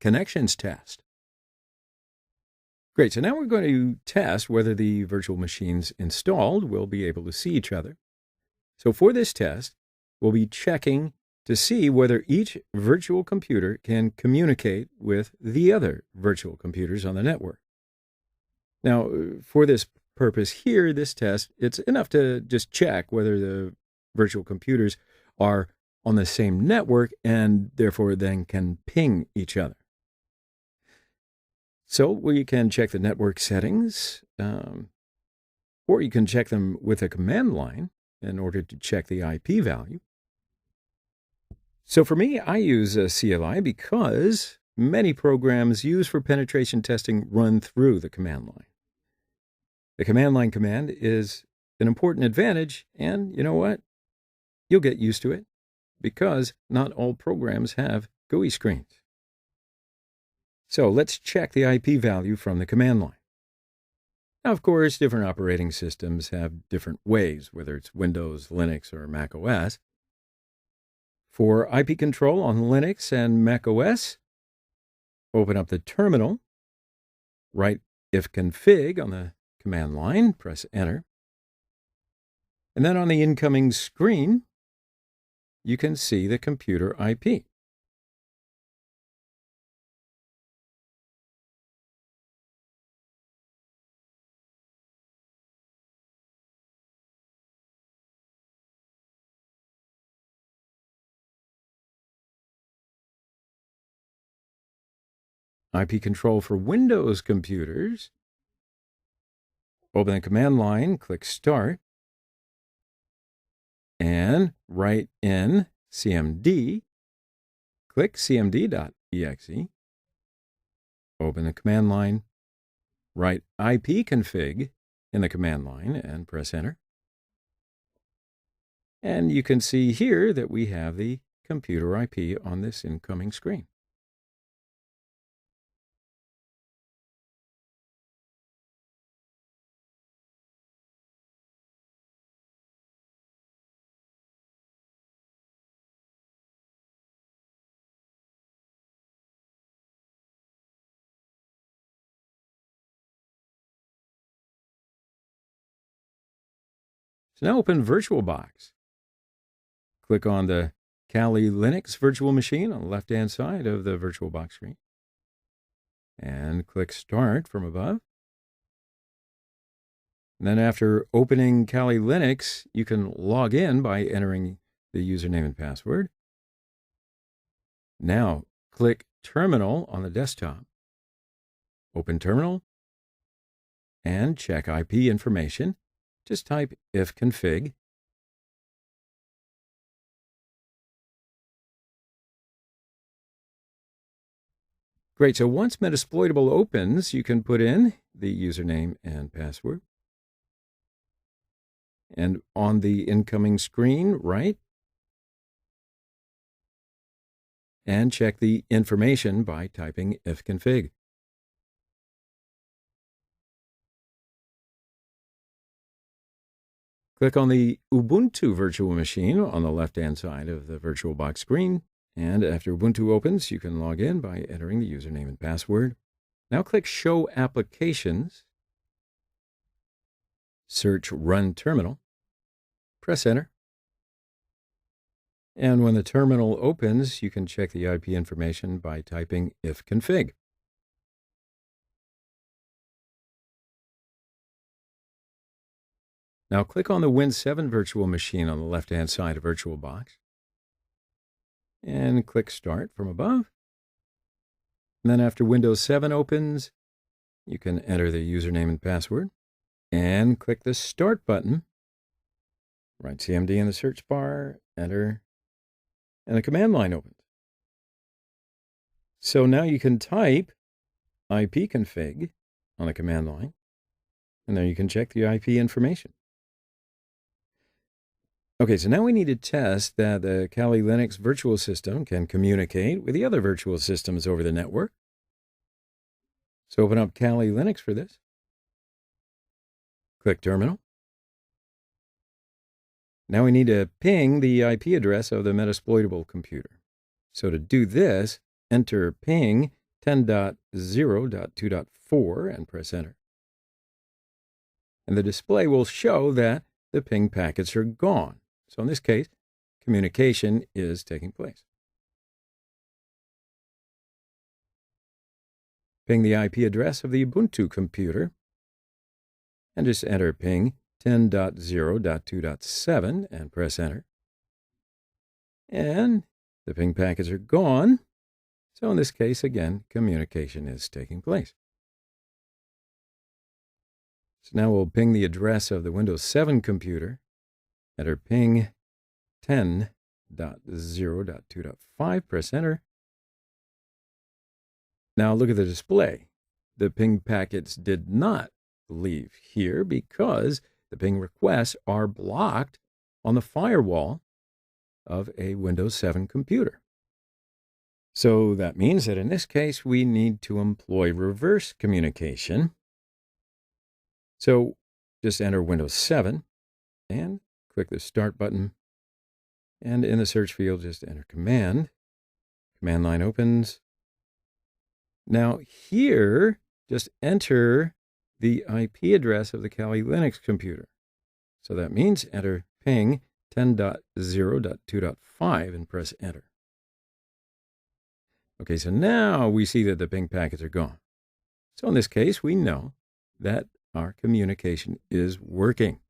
connections test. Great, so now we're going to test whether the virtual machines installed will be able to see each other. So for this test, we'll be checking to see whether each virtual computer can communicate with the other virtual computers on the network. Now, for this purpose here, this test, it's enough to just check whether the virtual computers are on the same network and therefore then can ping each other. So we can check the network settings, or you can check them with a command line in order to check the IP value. So for me, I use a CLI because many programs used for penetration testing run through the command line. The command line command is an important advantage, and you know what? You'll get used to it because not all programs have GUI screens. So let's check the IP value from the command line. Now, of course, different operating systems have different ways, whether it's Windows, Linux, or Mac OS. For IP control on Linux and Mac OS, open up the terminal, write ifconfig on the command line, press enter. And then on the incoming screen, you can see the computer IP. IP control for Windows computers. Open the command line, click Start, and write in cmd, click cmd.exe, open the command line, write ipconfig in the command line, and press enter. And you can see here that we have the computer IP on this incoming screen. So now open VirtualBox. Click on the Kali Linux virtual machine on the left-hand side of the VirtualBox screen. And click Start from above. And then after opening Kali Linux, you can log in by entering the username and password. Now, click Terminal on the desktop. Open Terminal and check IP information. Just type ifconfig. Great, so once Metasploitable opens, you can put in the username and password. And on the incoming screen, write and check the information by typing ifconfig. Click on the Ubuntu virtual machine on the left-hand side of the VirtualBox screen. And after Ubuntu opens, you can log in by entering the username and password. Now click Show Applications. Search Run Terminal. Press Enter. And when the terminal opens, you can check the IP information by typing ifconfig. Now click on the Win7 virtual machine on the left-hand side of VirtualBox. And click Start from above. And then after Windows 7 opens, you can enter the username and password. And click the Start button. Write CMD in the search bar, enter, and the command line opens. So now you can type ipconfig on the command line, and then you can check the IP information. Okay, so now we need to test that the Kali Linux virtual system can communicate with the other virtual systems over the network. So open up Kali Linux for this. Click Terminal. Now we need to ping the IP address of the Metasploitable computer. So to do this, enter ping 10.0.2.4 and press enter. And the display will show that the ping packets are gone. So in this case, communication is taking place. Ping the IP address of the Ubuntu computer and just enter ping 10.0.2.7 and press enter. And the ping packets are gone. So in this case, again, communication is taking place. So now we'll ping the address of the Windows 7 computer, enter ping 10.0.2.5, press enter. Now look at the display. The ping packets did not leave here because the ping requests are blocked on the firewall of a Windows 7 computer. So that means that in this case, we need to employ reverse communication. So just enter Windows 7 and click the Start button. And in the search field, just enter Command. Command line opens. Now here, just enter the IP address of the Kali Linux computer. So that means enter ping 10.0.2.5 and press enter. Okay, so now we see that the ping packets are gone. So in this case, we know that our communication is working.